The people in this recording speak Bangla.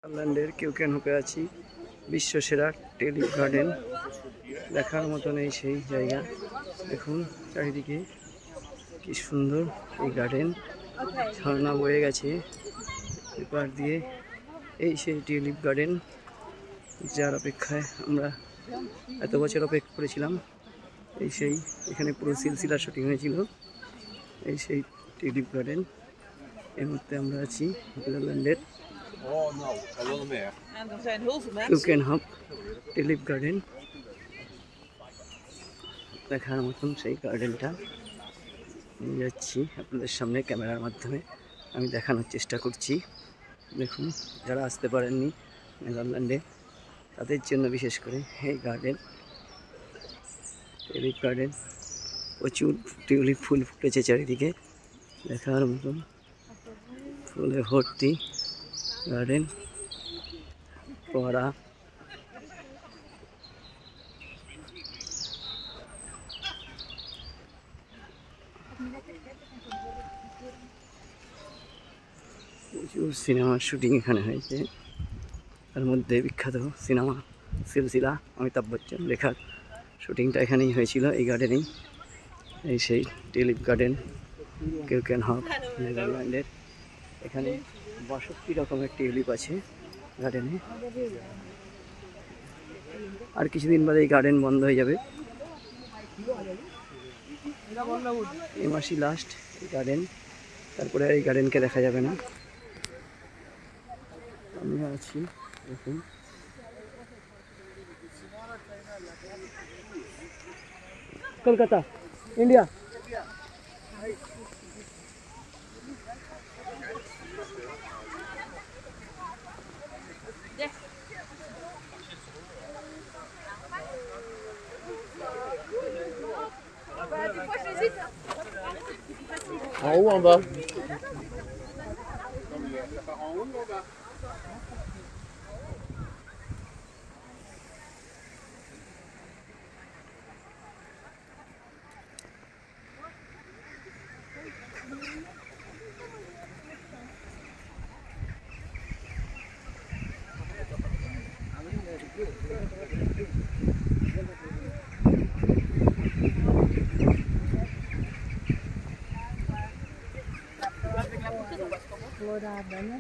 নেদারল্যান্ডের কিউকেনহফে আছি। বিশ্বসেরা টিউলিপ গার্ডেন দেখার মতন এই সেই জায়গা। দেখুন চারিদিকে কি সুন্দর এই গার্ডেন, ঝর্ণা বয়ে গেছে এপার দিয়ে। এই সেই টিউলিপ গার্ডেন যার অপেক্ষায় আমরা এত বছর অপেক্ষা করেছিলাম। এই সেই এখানে পুরো সিলসিলা শুটিং হয়েছিল। এই সেই টিউলিপ গার্ডেন। এই মুহূর্তে আমরা আছি নেদারল্যান্ডের কিউকেনহফ টিউলিপ গার্ডেন। দেখার মতন সেই গার্ডেনটা নিয়ে যাচ্ছি আপনাদের সামনে ক্যামেরার মাধ্যমে আমি দেখানোর চেষ্টা করছি। দেখুন, যারা আসতে পারেননি নেদারল্যান্ডে তাদের জন্য বিশেষ করে এই গার্ডেন, টিউলিপ গার্ডেন। প্রচুর টিউলিপ ফুল ফুটেছে চারিদিকে, দেখার মতন ফুলে ভর্তি গার্ডেন। ফোয়ারা, প্রচুর সিনেমার শুটিং এখানে হয়েছে। তার মধ্যে বিখ্যাত সিনেমা সিলসিলা অমিতাভ বচ্চন লেখার শুটিংটা এখানেই হয়েছিল, এই গার্ডেনেই। এই সেই টিউলিপ গার্ডেন কিউকেনহফ নেদারল্যান্ডের। এখানে 62 রকমের টিউলিপ আছে গার্ডেনে। আর কিছুদিন বাদে এই গার্ডেন বন্ধ হয়ে যাবে। এই মাসই লাস্ট এই গার্ডেন, তারপরে এই গার্ডেনকে দেখা যাবে না। আমি আছি দেখুন Kolkata, India. En haut ou en bas? Florada, né?